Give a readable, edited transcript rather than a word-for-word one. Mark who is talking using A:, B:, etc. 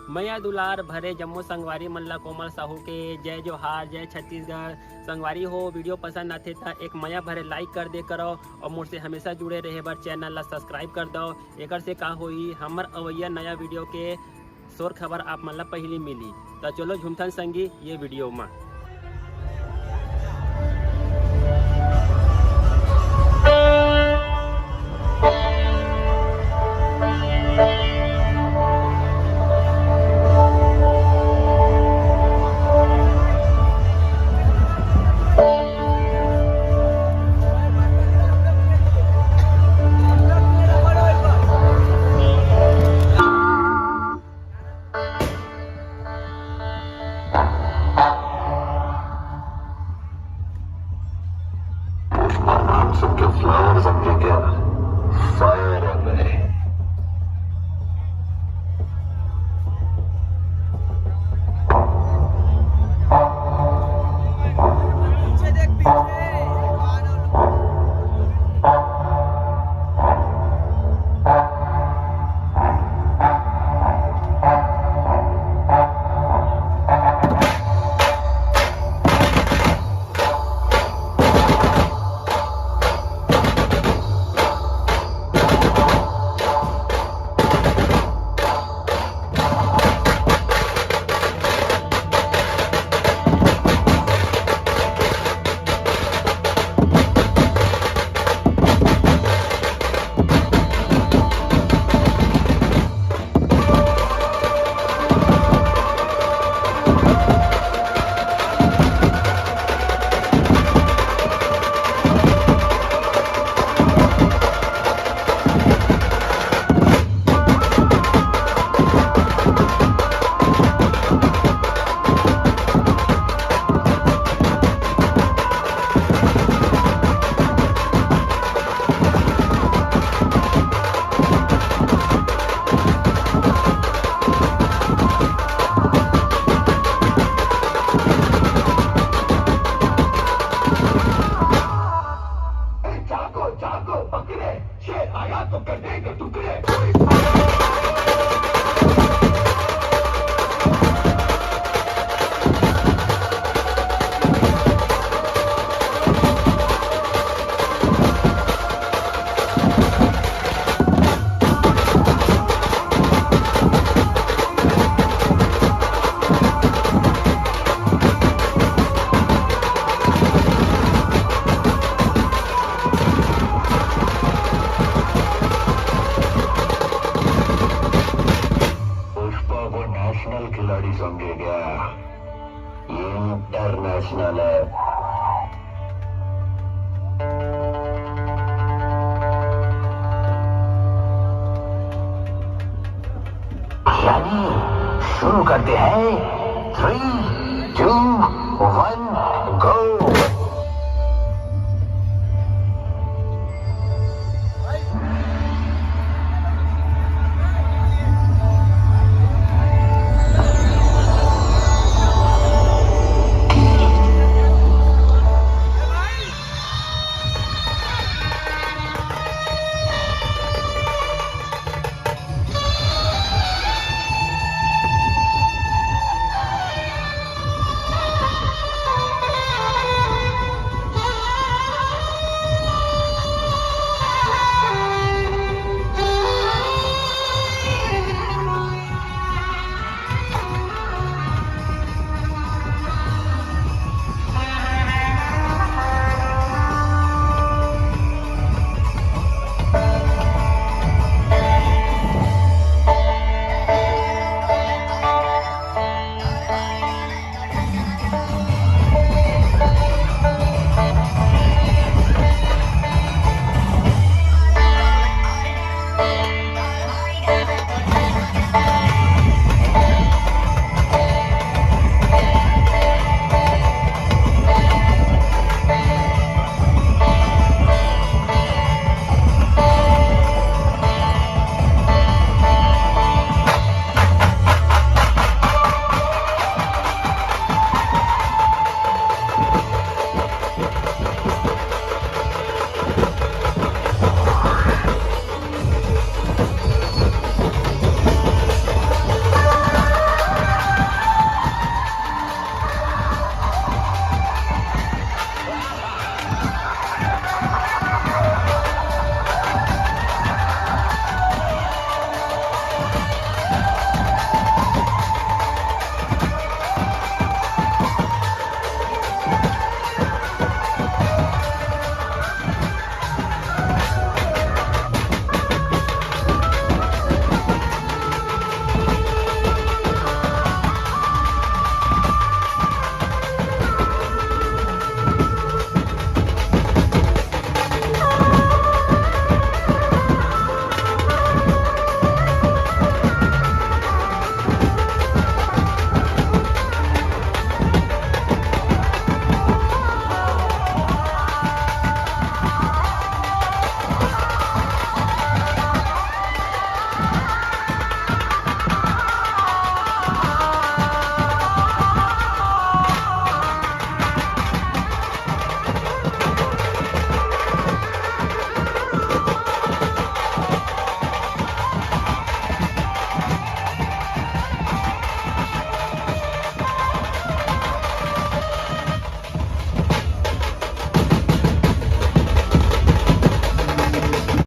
A: मैया दुलार भरे जम्मू संगवारी मल्ला कोमल साहू के जय जोहार, जय छत्तीसगढ़। संगवारी हो वीडियो पसंद आते था एक मैया भरे लाइक कर दे करो और मुझसे हमेशा जुड़े रहे बर चैनल ला सब्सक्राइब कर दो। एक से का होई हमर अवैया नया वीडियो के शोर खबर आप मन ला पहली मिली। तो चलो झुमथन संगी ये वीडियो में।
B: सबके फ्लावर्स हमके क्या फायर ऑन गए।
C: पीछे देख पीछे
B: नेशनल खिलाड़ी समझे क्या? ये इंटरनेशनल है। यानी शुरू करते हैं 3, 2, 1।